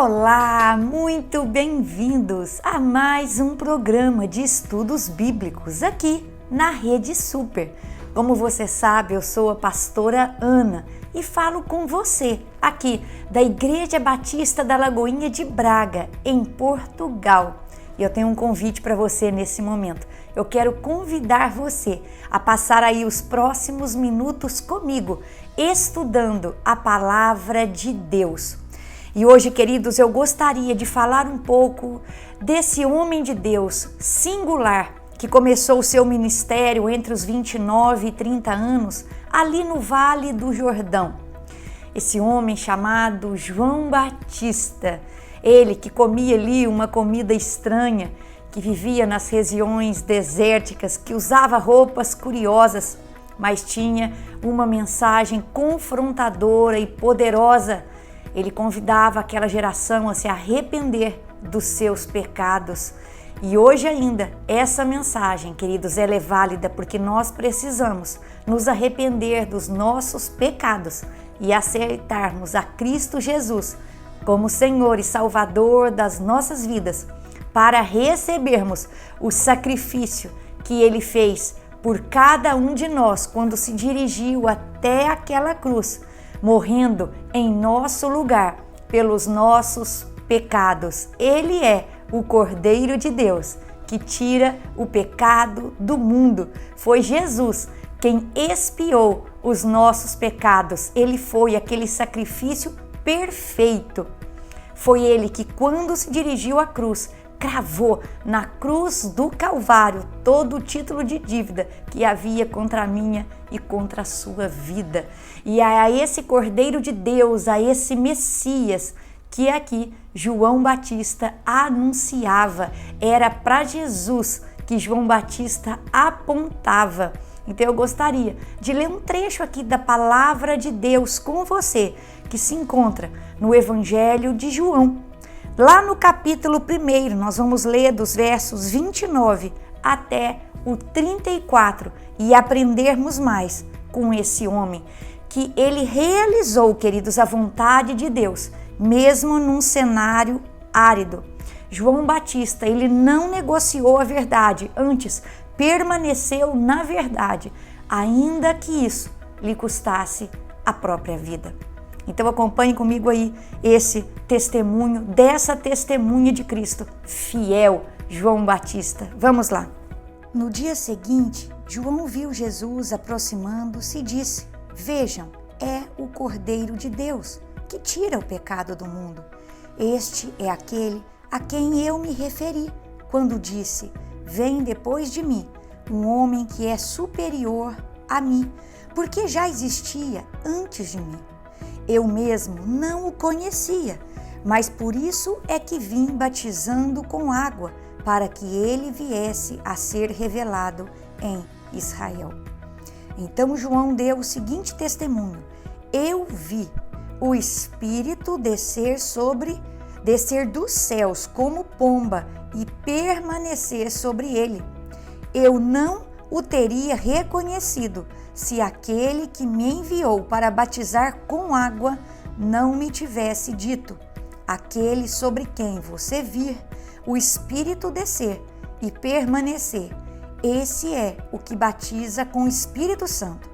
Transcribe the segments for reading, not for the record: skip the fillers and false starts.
Olá, muito bem-vindos a mais um programa de estudos bíblicos aqui na Rede Super. Como você sabe, eu sou a pastora Ana e falo com você aqui da Igreja Batista da Lagoinha de Braga, em Portugal. E eu tenho um convite para você nesse momento. Eu quero convidar você a passar aí os próximos minutos comigo, estudando a Palavra de Deus. E hoje, queridos, eu gostaria de falar um pouco desse homem de Deus singular que começou o seu ministério entre os 29 e 30 anos, ali no Vale do Jordão. Esse homem chamado João Batista, ele que comia ali uma comida estranha, que vivia nas regiões desérticas, que usava roupas curiosas, mas tinha uma mensagem confrontadora e poderosa. Ele convidava aquela geração a se arrepender dos seus pecados. E hoje ainda, essa mensagem, queridos, ela é válida porque nós precisamos nos arrepender dos nossos pecados e aceitarmos a Cristo Jesus como Senhor e Salvador das nossas vidas, para recebermos o sacrifício que Ele fez por cada um de nós quando se dirigiu até aquela cruz, morrendo em nosso lugar pelos nossos pecados. Ele é o Cordeiro de Deus que tira o pecado do mundo. Foi Jesus quem expiou os nossos pecados. Ele foi aquele sacrifício perfeito. Foi Ele que, quando se dirigiu à cruz, cravou na cruz do Calvário todo o título de dívida que havia contra a minha e contra a sua vida. E a esse Cordeiro de Deus, a esse Messias, que aqui João Batista anunciava, era para Jesus que João Batista apontava. Então eu gostaria de ler um trecho aqui da Palavra de Deus com você, que se encontra no Evangelho de João. Lá no capítulo 1, nós vamos ler dos versos 29 até o 34 e aprendermos mais com esse homem, que ele realizou, queridos, a vontade de Deus, mesmo num cenário árido. João Batista, ele não negociou a verdade, antes permaneceu na verdade, ainda que isso lhe custasse a própria vida. Então acompanhe comigo aí esse testemunho dessa testemunha de Cristo, fiel, João Batista. Vamos lá. No dia seguinte, João viu Jesus aproximando-se e disse: "Vejam, é o Cordeiro de Deus, que tira o pecado do mundo. Este é aquele a quem eu me referi, quando disse: vem depois de mim, um homem que é superior a mim, porque já existia antes de mim. Eu mesmo não o conhecia, mas por isso é que vim batizando com água, para que ele viesse a ser revelado em Israel." Então João deu o seguinte testemunho: "Eu vi o Espírito descer dos céus como pomba e permanecer sobre ele. Eu não o teria reconhecido se aquele que me enviou para batizar com água não me tivesse dito: aquele sobre quem você vir o Espírito descer e permanecer, esse é o que batiza com o Espírito Santo.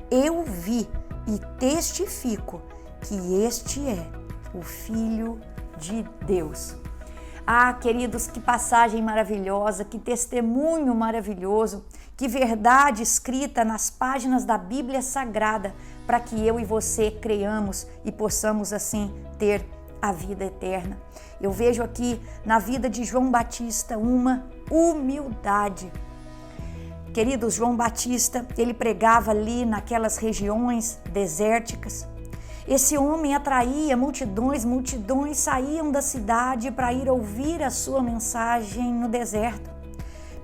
Eu vi e testifico que este é o Filho de Deus." Ah, queridos, que passagem maravilhosa, que testemunho maravilhoso, que verdade escrita nas páginas da Bíblia Sagrada, para que eu e você creiamos e possamos assim ter a vida eterna. Eu vejo aqui na vida de João Batista uma humildade. Queridos, João Batista, ele pregava ali naquelas regiões desérticas. Esse homem atraía multidões saíam da cidade para ir ouvir a sua mensagem no deserto.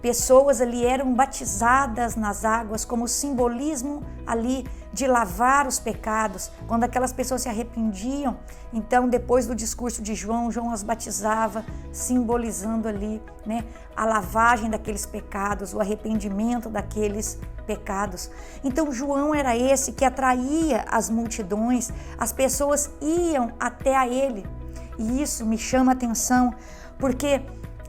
Pessoas ali eram batizadas nas águas como simbolismo ali de lavar os pecados. Quando aquelas pessoas se arrependiam, então depois do discurso de João, João as batizava, simbolizando ali, a lavagem daqueles pecados, o arrependimento daqueles pecados. Então João era esse que atraía as multidões, as pessoas iam até a ele. E isso me chama a atenção, porque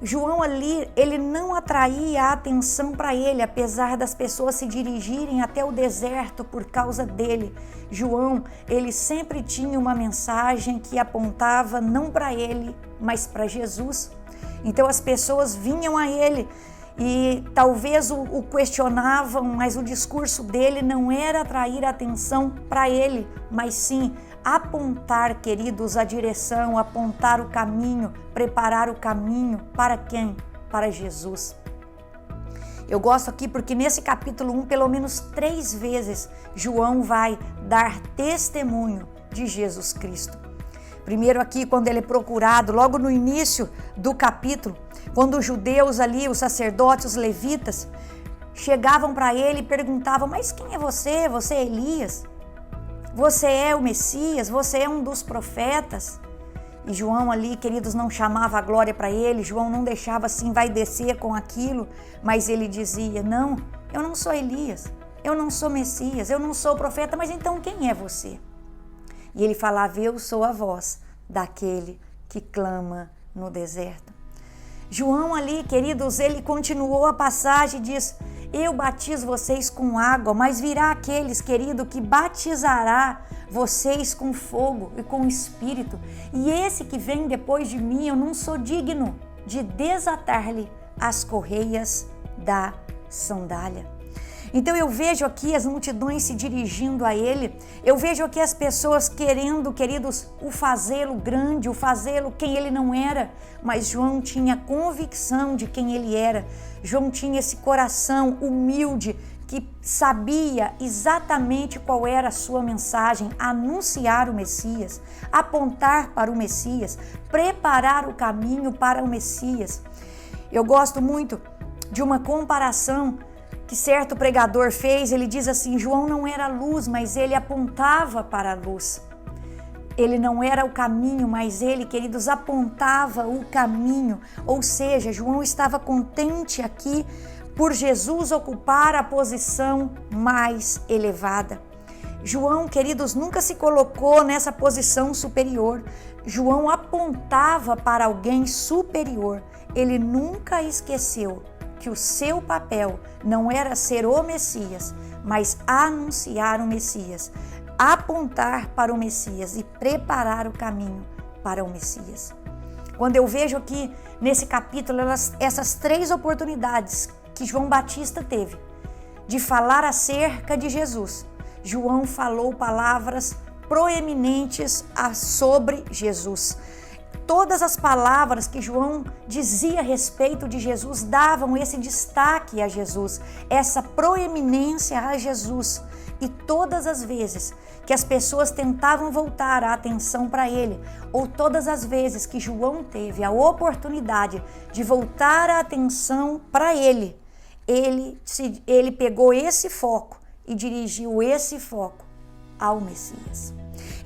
João ali, ele não atraía a atenção para ele, apesar das pessoas se dirigirem até o deserto por causa dele. João, ele sempre tinha uma mensagem que apontava não para ele, mas para Jesus. Então as pessoas vinham a ele e talvez o questionavam, mas o discurso dele não era atrair a atenção para ele, mas sim apontar, queridos, a direção, apontar o caminho, preparar o caminho para quem? Para Jesus. Eu gosto aqui porque nesse capítulo 1, pelo menos 3 vezes, João vai dar testemunho de Jesus Cristo. Primeiro aqui, quando ele é procurado, logo no início do capítulo, quando os judeus ali, os sacerdotes, os levitas, chegavam para ele e perguntavam: mas quem é você? Você é Elias? Você é o Messias? Você é um dos profetas? E João ali, queridos, não chamava a glória para ele, João não deixava assim, vai descer com aquilo, mas ele dizia: não, eu não sou Elias, eu não sou Messias, eu não sou profeta, mas então quem é você? E ele falava: eu sou a voz daquele que clama no deserto. João ali, queridos, ele continuou a passagem e diz: eu batizo vocês com água, mas virá aqueles, querido, que batizará vocês com fogo e com espírito. E esse que vem depois de mim, eu não sou digno de desatar-lhe as correias da sandália. Então eu vejo aqui as multidões se dirigindo a ele, eu vejo aqui as pessoas querendo, queridos, o fazê-lo grande, o fazê-lo quem ele não era, mas João tinha convicção de quem ele era. João tinha esse coração humilde que sabia exatamente qual era a sua mensagem: anunciar o Messias, apontar para o Messias, preparar o caminho para o Messias. Eu gosto muito de uma comparação que certo pregador fez. Ele diz assim: João não era luz, mas ele apontava para a luz. Ele não era o caminho, mas ele, queridos, apontava o caminho. Ou seja, João estava contente aqui por Jesus ocupar a posição mais elevada. João, queridos, nunca se colocou nessa posição superior. João apontava para alguém superior. Ele nunca esqueceu que o seu papel não era ser o Messias, mas anunciar o Messias, apontar para o Messias e preparar o caminho para o Messias. Quando eu vejo aqui nesse capítulo essas 3 oportunidades que João Batista teve de falar acerca de Jesus, João falou palavras proeminentes sobre Jesus. Todas as palavras que João dizia a respeito de Jesus davam esse destaque a Jesus, essa proeminência a Jesus. E todas as vezes que as pessoas tentavam voltar a atenção para ele, ou todas as vezes que João teve a oportunidade de voltar a atenção para ele, ele pegou esse foco e dirigiu esse foco ao Messias.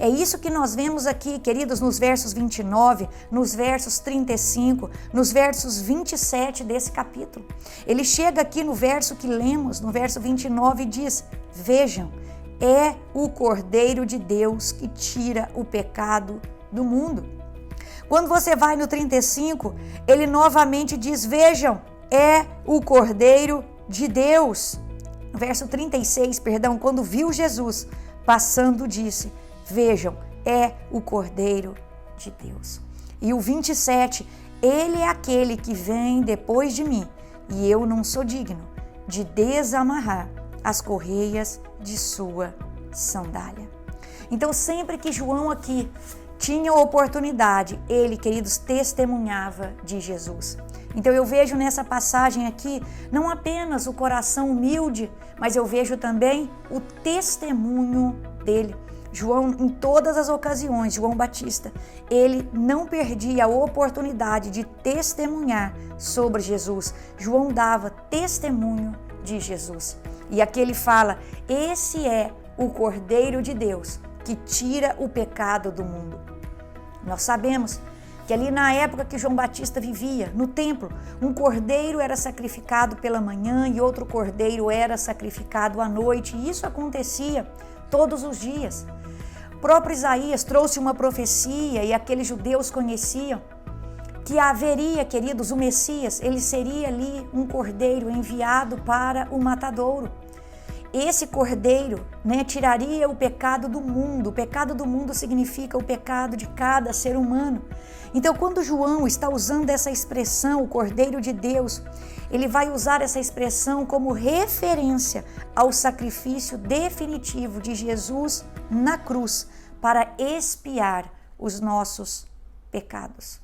É isso que nós vemos aqui, queridos, nos versos 29, nos versos 35, nos versos 27 desse capítulo. Ele chega aqui no verso que lemos, no verso 29, e diz: vejam, é o Cordeiro de Deus que tira o pecado do mundo. Quando você vai no 35, ele novamente diz: vejam, é o Cordeiro de Deus. No verso 36, quando viu Jesus passando, disse: vejam, é o Cordeiro de Deus. E o 27, ele é aquele que vem depois de mim, e eu não sou digno de desamarrar as correias de sua sandália. Então, sempre que João aqui tinha oportunidade, ele, queridos, testemunhava de Jesus. Então eu vejo nessa passagem aqui não apenas o coração humilde, mas eu vejo também o testemunho dele. João, em todas as ocasiões, João Batista, ele não perdia a oportunidade de testemunhar sobre Jesus. João dava testemunho de Jesus. E aqui ele fala: esse é o Cordeiro de Deus que tira o pecado do mundo. Nós sabemos que ali na época que João Batista vivia, no templo, um cordeiro era sacrificado pela manhã e outro cordeiro era sacrificado à noite. E isso acontecia todos os dias. O próprio Isaías trouxe uma profecia e aqueles judeus conheciam que haveria, queridos, o Messias, ele seria ali um cordeiro enviado para o matadouro. Esse cordeiro, tiraria o pecado do mundo. O pecado do mundo significa o pecado de cada ser humano. Então, quando João está usando essa expressão, o Cordeiro de Deus, ele vai usar essa expressão como referência ao sacrifício definitivo de Jesus na cruz para expiar os nossos pecados.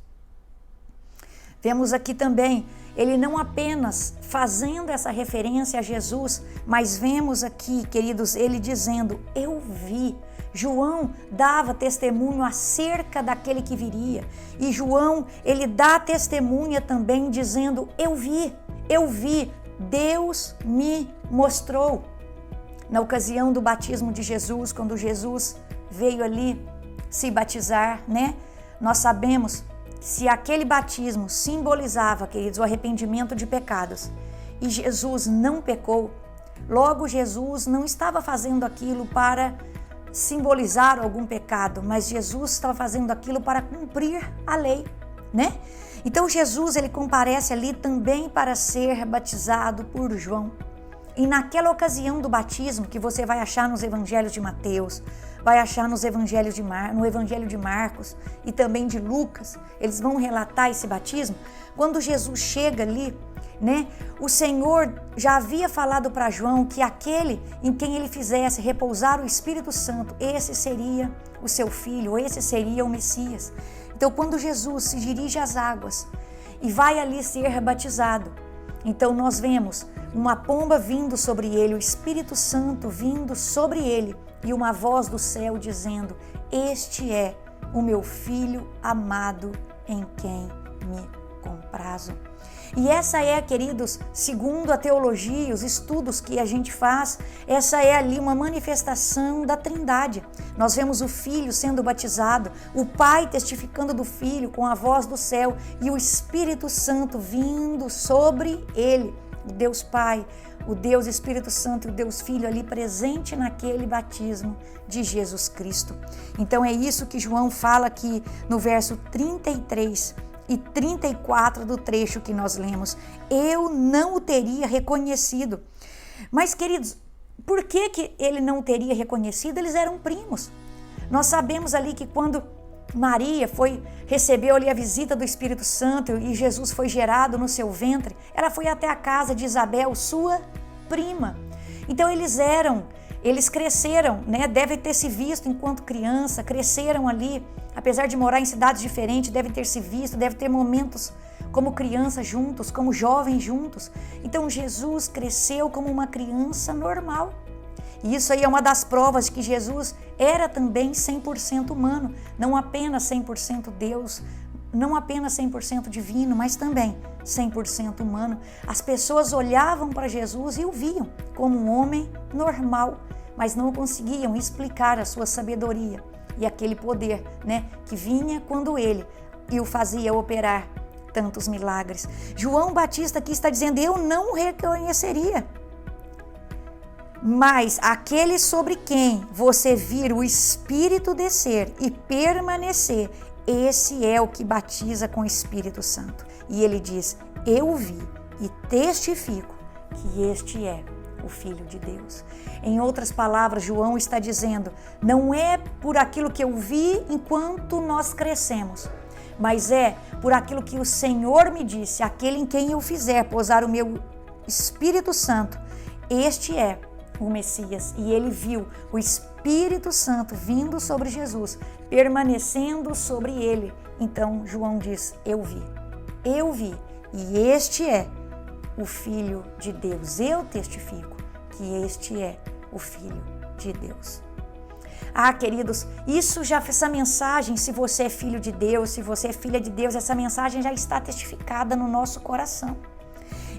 Vemos aqui também, ele não apenas fazendo essa referência a Jesus, mas vemos aqui, queridos, ele dizendo, eu vi. João dava testemunho acerca daquele que viria. E João, ele dá testemunha também dizendo, eu vi, Deus me mostrou. Na ocasião do batismo de Jesus, quando Jesus veio ali se batizar, nós sabemos se aquele batismo simbolizava, queridos, o arrependimento de pecados, e Jesus não pecou, logo Jesus não estava fazendo aquilo para simbolizar algum pecado, mas Jesus estava fazendo aquilo para cumprir a lei, Então Jesus, ele comparece ali também para ser batizado por João. E naquela ocasião do batismo, que você vai achar nos evangelhos de Mateus, vai achar no evangelho de Marcos e também de Lucas, eles vão relatar esse batismo. Quando Jesus chega ali, o Senhor já havia falado para João que aquele em quem ele fizesse repousar o Espírito Santo, esse seria o seu filho, esse seria o Messias. Então, quando Jesus se dirige às águas e vai ali ser batizado, então nós vemos uma pomba vindo sobre ele, o Espírito Santo vindo sobre ele e uma voz do céu dizendo, este é o meu filho amado em quem me comprazo. E essa é, queridos, segundo a teologia, os estudos que a gente faz, essa é ali uma manifestação da Trindade. Nós vemos o Filho sendo batizado, o Pai testificando do Filho com a voz do céu e o Espírito Santo vindo sobre ele. O Deus Pai, o Deus Espírito Santo e o Deus Filho ali presente naquele batismo de Jesus Cristo. Então é isso que João fala aqui no verso 33 e 34 do trecho que nós lemos. Eu não o teria reconhecido. Mas, queridos, por que ele não teria reconhecido? Eles eram primos. Nós sabemos ali que quando Maria recebeu ali a visita do Espírito Santo e Jesus foi gerado no seu ventre, ela foi até a casa de Isabel, sua prima. Então eles cresceram, devem ter se visto enquanto criança, cresceram ali, apesar de morar em cidades diferentes, devem ter se visto, devem ter momentos como crianças juntos, como jovens juntos. Então Jesus cresceu como uma criança normal. E isso aí é uma das provas de que Jesus era também 100% humano, não apenas 100% Deus, não apenas 100% divino, mas também 100% humano. As pessoas olhavam para Jesus e o viam como um homem normal, mas não conseguiam explicar a sua sabedoria e aquele poder, que vinha quando ele o fazia operar tantos milagres. João Batista aqui está dizendo, eu não o reconheceria. Mas aquele sobre quem você vir o Espírito descer e permanecer, esse é o que batiza com o Espírito Santo. E ele diz, eu vi e testifico que este é o Filho de Deus. Em outras palavras, João está dizendo, não é por aquilo que eu vi enquanto nós crescemos, mas é por aquilo que o Senhor me disse, aquele em quem eu fizer pousar o meu Espírito Santo, este é o Messias. E ele viu o Espírito Santo vindo sobre Jesus, permanecendo sobre ele. Então João diz, eu vi, e este é o Filho de Deus. Eu testifico que este é o Filho de Deus. Queridos, essa mensagem, se você é filho de Deus, se você é filha de Deus, essa mensagem já está testificada no nosso coração.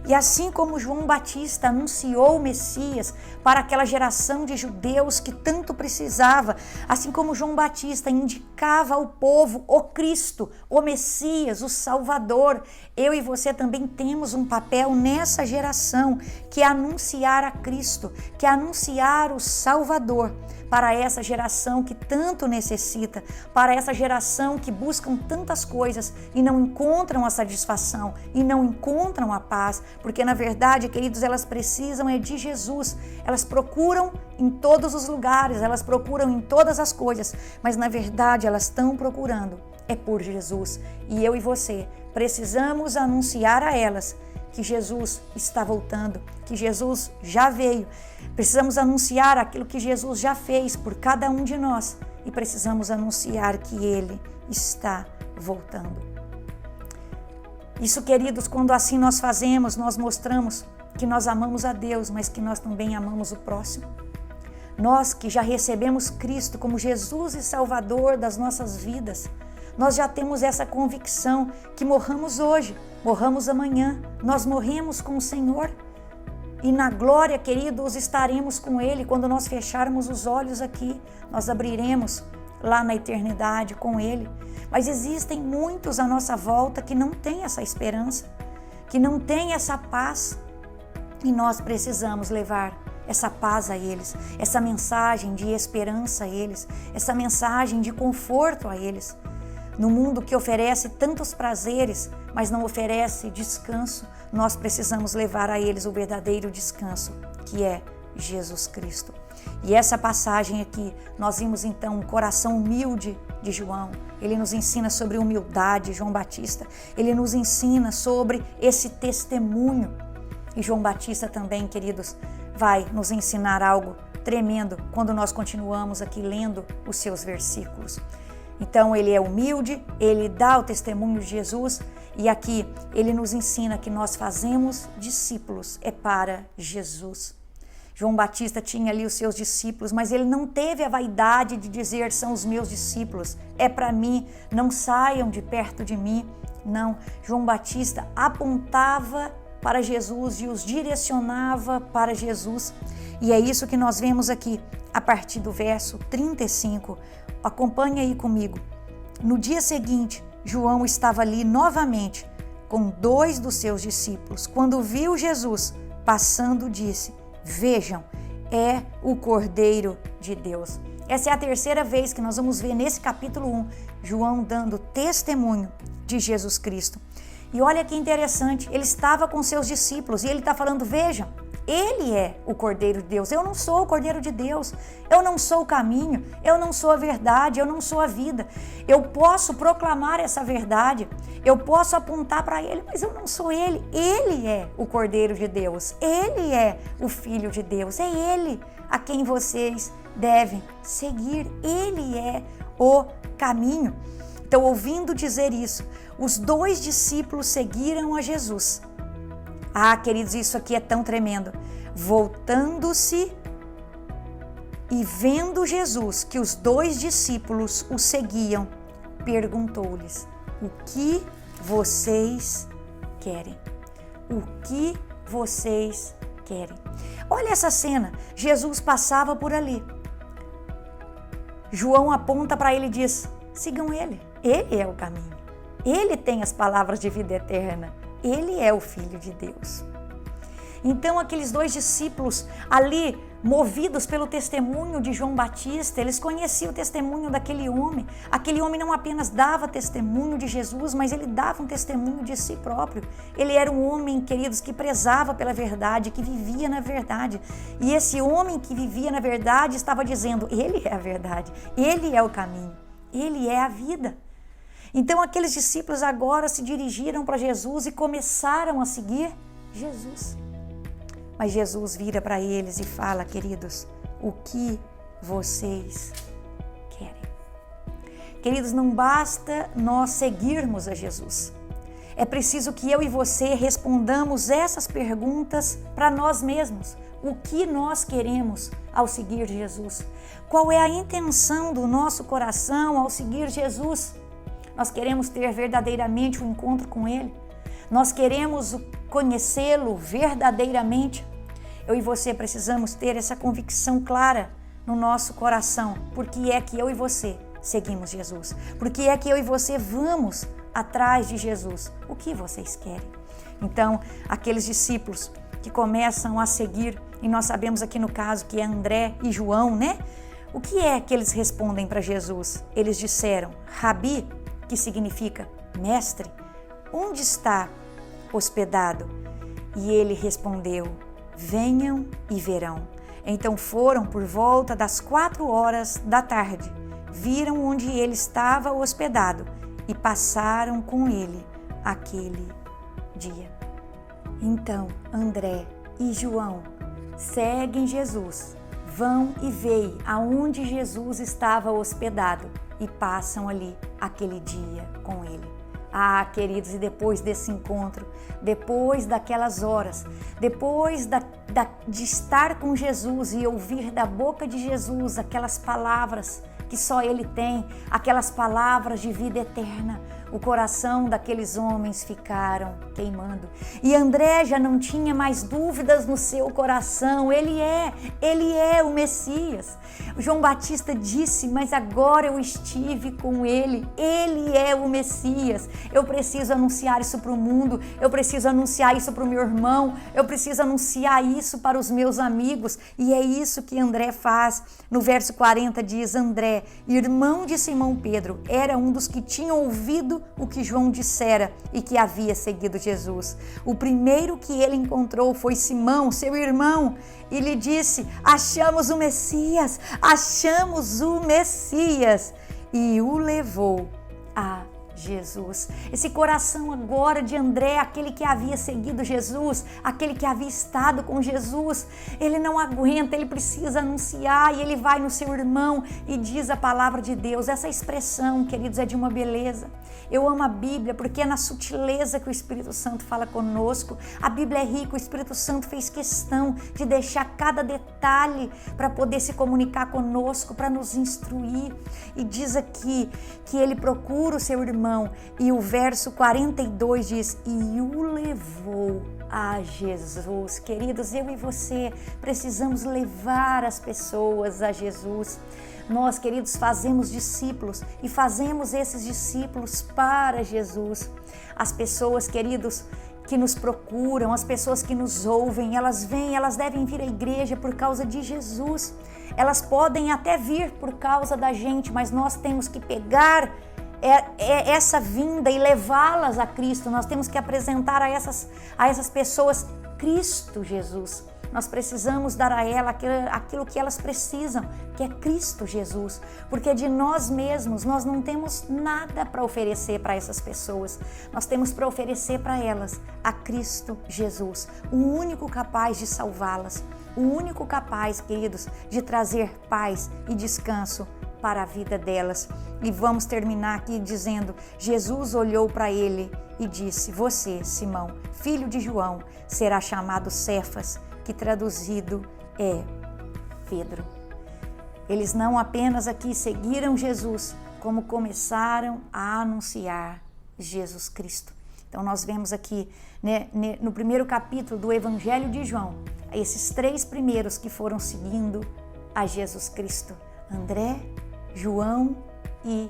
E assim como João Batista anunciou o Messias para aquela geração de judeus que tanto precisava, assim como João Batista indicava ao povo o Cristo, o Messias, o Salvador, eu e você também temos um papel nessa geração, que é anunciar a Cristo, que é anunciar o Salvador, para essa geração que tanto necessita, para essa geração que buscam tantas coisas e não encontram a satisfação e não encontram a paz, porque na verdade, queridos, elas precisam de Jesus. Elas procuram em todos os lugares, elas procuram em todas as coisas, mas na verdade elas estão procurando por Jesus. E eu e você precisamos anunciar a elas que Jesus está voltando, que Jesus já veio. Precisamos anunciar aquilo que Jesus já fez por cada um de nós e precisamos anunciar que Ele está voltando. Isso, queridos, quando assim nós fazemos, nós mostramos que nós amamos a Deus, mas que nós também amamos o próximo. Nós que já recebemos Cristo como Jesus e Salvador das nossas vidas, nós já temos essa convicção que morramos hoje, morramos amanhã, nós morremos com o Senhor e na glória, queridos, estaremos com Ele. Quando nós fecharmos os olhos aqui, nós abriremos lá na eternidade com Ele. Mas existem muitos à nossa volta que não têm essa esperança, que não têm essa paz e nós precisamos levar essa paz a eles, essa mensagem de esperança a eles, essa mensagem de conforto a eles. No mundo que oferece tantos prazeres, mas não oferece descanso, nós precisamos levar a eles o verdadeiro descanso, que é Jesus Cristo. E essa passagem aqui, nós vimos então o coração humilde de João. Ele nos ensina sobre humildade, João Batista. Ele nos ensina sobre esse testemunho. E João Batista também, queridos, vai nos ensinar algo tremendo quando nós continuamos aqui lendo os seus versículos. Então ele é humilde, ele dá o testemunho de Jesus e aqui ele nos ensina que nós fazemos discípulos para Jesus. João Batista tinha ali os seus discípulos, mas ele não teve a vaidade de dizer são os meus discípulos, é para mim, não saiam de perto de mim. Não, João Batista apontava para Jesus e os direcionava para Jesus. E é isso que nós vemos aqui a partir do verso 35. Acompanhe aí comigo. No dia seguinte, João estava ali novamente com 2 dos seus discípulos. Quando viu Jesus passando, disse: vejam, é o Cordeiro de Deus. Essa é a terceira vez que nós vamos ver nesse capítulo 1, João dando testemunho de Jesus Cristo. E olha que interessante, ele estava com seus discípulos e ele está falando, vejam, Ele é o Cordeiro de Deus. Eu não sou o Cordeiro de Deus, eu não sou o caminho, eu não sou a verdade, eu não sou a vida. Eu posso proclamar essa verdade, eu posso apontar para Ele, mas eu não sou Ele. Ele é o Cordeiro de Deus, Ele é o Filho de Deus, é Ele a quem vocês devem seguir. Ele é o caminho. Então, ouvindo dizer isso, os 2 discípulos seguiram a Jesus. Ah, queridos, isso aqui é tão tremendo. Voltando-se e vendo Jesus que os 2 discípulos o seguiam, perguntou-lhes: o que vocês querem? O que vocês querem? Olha essa cena, Jesus passava por ali. João aponta para ele e diz: sigam ele, ele é o caminho, ele tem as palavras de vida eterna. Ele é o Filho de Deus. Então aqueles 2 discípulos ali, movidos pelo testemunho de João Batista, eles conheciam o testemunho daquele homem. Aquele homem não apenas dava testemunho de Jesus, mas ele dava um testemunho de si próprio. Ele era um homem, queridos, que prezava pela verdade, que vivia na verdade. E esse homem que vivia na verdade estava dizendo: Ele é a verdade, Ele é o caminho, Ele é a vida. Então aqueles discípulos agora se dirigiram para Jesus e começaram a seguir Jesus. Mas Jesus vira para eles e fala: queridos, o que vocês querem? Queridos, não basta nós seguirmos a Jesus. É preciso que eu e você respondamos essas perguntas para nós mesmos. O que nós queremos ao seguir Jesus? Qual é a intenção do nosso coração ao seguir Jesus? Nós queremos ter verdadeiramente um encontro com Ele. Nós queremos conhecê-lo verdadeiramente. Eu e você precisamos ter essa convicção clara no nosso coração. Por que é que eu e você seguimos Jesus? Por que é que eu e você vamos atrás de Jesus? O que vocês querem? Então, aqueles discípulos que começam a seguir, e nós sabemos aqui no caso que é André e João, né? O que é que eles respondem para Jesus? Eles disseram: Rabi, que significa mestre, onde está hospedado? E ele respondeu: venham e verão. Então foram por volta das 4 da tarde, viram onde ele estava hospedado e passaram com ele aquele dia. Então André e João seguem Jesus, vão e veem aonde Jesus estava hospedado e passam ali aquele dia com ele. Ah, queridos, e depois desse encontro, depois daquelas horas, depois de estar com Jesus e ouvir da boca de Jesus aquelas palavras que só Ele tem, aquelas palavras de vida eterna, o coração daqueles homens ficaram queimando. E André já não tinha mais dúvidas no seu coração, ele é o Messias. João Batista disse: mas agora eu estive com ele é o Messias. Eu preciso anunciar isso para o mundo, eu preciso anunciar isso para o meu irmão, eu preciso anunciar isso para os meus amigos. E é isso que André faz. No verso 40 diz: André, irmão de Simão Pedro, era um dos que tinham ouvido o que João dissera e que havia seguido Jesus. O primeiro que ele encontrou foi Simão, seu irmão, e lhe disse: achamos o Messias, achamos o Messias, e o levou a Jesus. Esse coração agora de André, aquele que havia seguido Jesus, aquele que havia estado com Jesus, ele não aguenta, ele precisa anunciar, e ele vai no seu irmão e diz a palavra de Deus. Essa expressão, queridos, é de uma beleza. Eu amo a Bíblia porque é na sutileza que o Espírito Santo fala conosco. A Bíblia é rica, o Espírito Santo fez questão de deixar cada detalhe para poder se comunicar conosco, para nos instruir. E diz aqui que ele procura o seu irmão, e o verso 42 diz: e o levou a Jesus. Queridos, eu e você precisamos levar as pessoas a Jesus. Nós, queridos, fazemos discípulos e fazemos esses discípulos para Jesus. As pessoas, queridos, que nos procuram, as pessoas que nos ouvem, elas vêm, elas devem vir à igreja por causa de Jesus. Elas podem até vir por causa da gente, mas nós temos que pegar essa vinda e levá-las a Cristo. Nós temos que apresentar a essas pessoas Cristo Jesus. Nós precisamos dar a ela aquilo que elas precisam, que é Cristo Jesus, porque de nós mesmos nós não temos nada para oferecer para essas pessoas. Nós temos para oferecer para elas a Cristo Jesus, o único capaz de salvá-las, o único capaz, queridos, de trazer paz e descanso para a vida delas. E vamos terminar aqui dizendo: Jesus olhou para ele e disse: você, Simão, filho de João, será chamado Cefas, que traduzido é Pedro. Eles não apenas aqui seguiram Jesus, como começaram a anunciar Jesus Cristo. Então nós vemos aqui, né, no primeiro capítulo do Evangelho de João, esses 3 primeiros que foram seguindo a Jesus Cristo: André, João e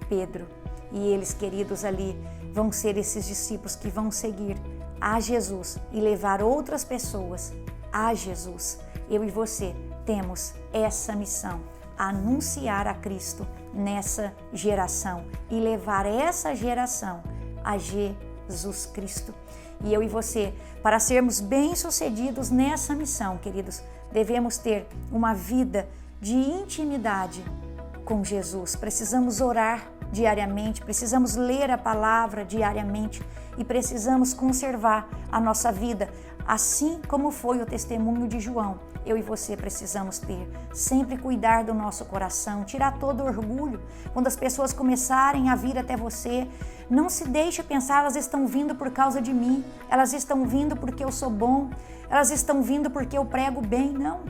Pedro. E eles, queridos, ali vão ser esses discípulos que vão seguir a Jesus e levar outras pessoas a Jesus. Eu e você temos essa missão: anunciar a Cristo nessa geração e levar essa geração a Jesus Cristo. E eu e você, para sermos bem-sucedidos nessa missão, queridos, devemos ter uma vida de intimidade com Jesus. Precisamos orar diariamente, precisamos ler a palavra diariamente e precisamos conservar a nossa vida, assim como foi o testemunho de João. Eu e você precisamos ter, sempre cuidar do nosso coração, tirar todo o orgulho. Quando as pessoas começarem a vir até você, não se deixe pensar: elas estão vindo por causa de mim, elas estão vindo porque eu sou bom, elas estão vindo porque eu prego bem. Não,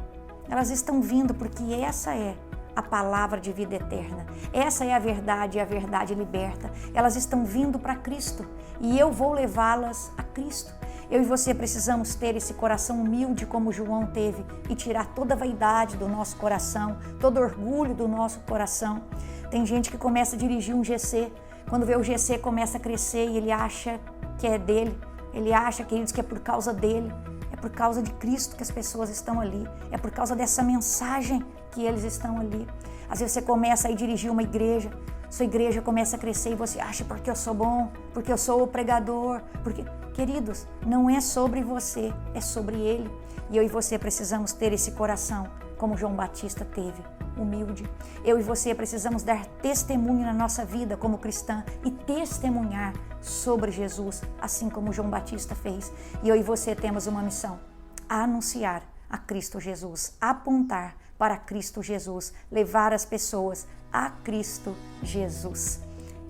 elas estão vindo porque essa é a palavra de vida eterna. Essa é a verdade, e a verdade liberta. Elas estão vindo para Cristo e eu vou levá-las a Cristo. Eu e você precisamos ter esse coração humilde como João teve e tirar toda a vaidade do nosso coração, todo orgulho do nosso coração. Tem gente que começa a dirigir um GC, quando vê o GC começa a crescer e ele acha que é dele, ele acha, queridos, que é por causa dele. É por causa de Cristo que as pessoas estão ali. É por causa dessa mensagem que eles estão ali. Às vezes você começa a ir dirigir uma igreja, sua igreja começa a crescer e você acha porque eu sou bom, porque eu sou o pregador, porque... Queridos, não é sobre você, é sobre Ele. E eu e você precisamos ter esse coração, como João Batista teve, humilde. Eu e você precisamos dar testemunho na nossa vida como cristã e testemunhar sobre Jesus, assim como João Batista fez. E eu e você temos uma missão: anunciar a Cristo Jesus, apontar para Cristo Jesus, levar as pessoas a Cristo Jesus.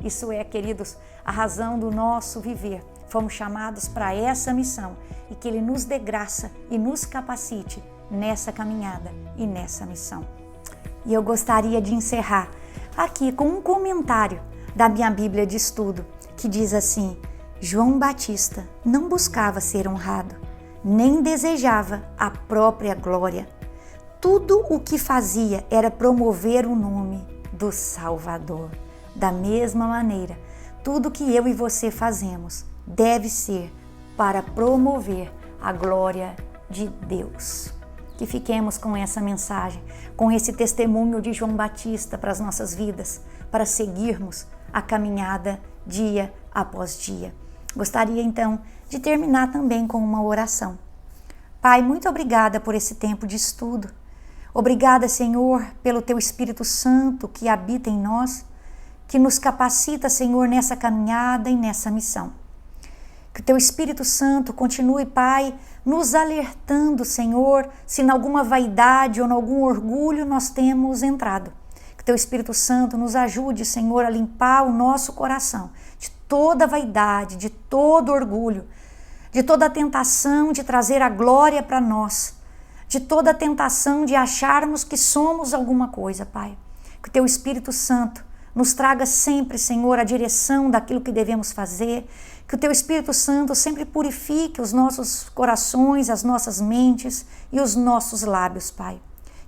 Isso é, queridos, a razão do nosso viver. Fomos chamados para essa missão e que Ele nos dê graça e nos capacite nessa caminhada e nessa missão. E eu gostaria de encerrar aqui com um comentário da minha Bíblia de estudo que diz assim: João Batista não buscava ser honrado, nem desejava a própria glória. Tudo o que fazia era promover o nome do Salvador. Da mesma maneira, tudo que eu e você fazemos deve ser para promover a glória de Deus. Que fiquemos com essa mensagem, com esse testemunho de João Batista para as nossas vidas, para seguirmos a caminhada dia após dia. Gostaria então de terminar também com uma oração. Pai, muito obrigada por esse tempo de estudo. Obrigada, Senhor, pelo Teu Espírito Santo que habita em nós, que nos capacita, Senhor, nessa caminhada e nessa missão. Que o Teu Espírito Santo continue, Pai, nos alertando, Senhor, se em alguma vaidade ou em algum orgulho nós temos entrado. Que o Teu Espírito Santo nos ajude, Senhor, a limpar o nosso coração de toda vaidade, de todo orgulho, de toda a tentação de trazer a glória para nós, de toda a tentação de acharmos que somos alguma coisa, Pai. Que o Teu Espírito Santo nos traga sempre, Senhor, a direção daquilo que devemos fazer. Que o Teu Espírito Santo sempre purifique os nossos corações, as nossas mentes e os nossos lábios, Pai.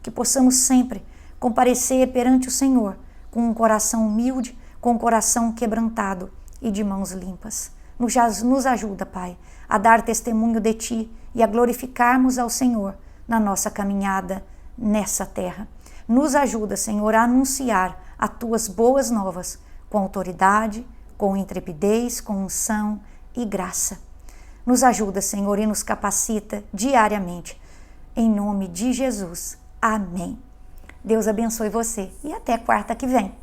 Que possamos sempre comparecer perante o Senhor com um coração humilde, com um coração quebrantado e de mãos limpas. Nos ajuda, Pai, a dar testemunho de Ti e a glorificarmos ao Senhor na nossa caminhada nessa terra. Nos ajuda, Senhor, a anunciar as Tuas boas novas com autoridade, com intrepidez, com unção e graça. Nos ajuda, Senhor, e nos capacita diariamente. Em nome de Jesus. Amém. Deus abençoe você e até quarta que vem.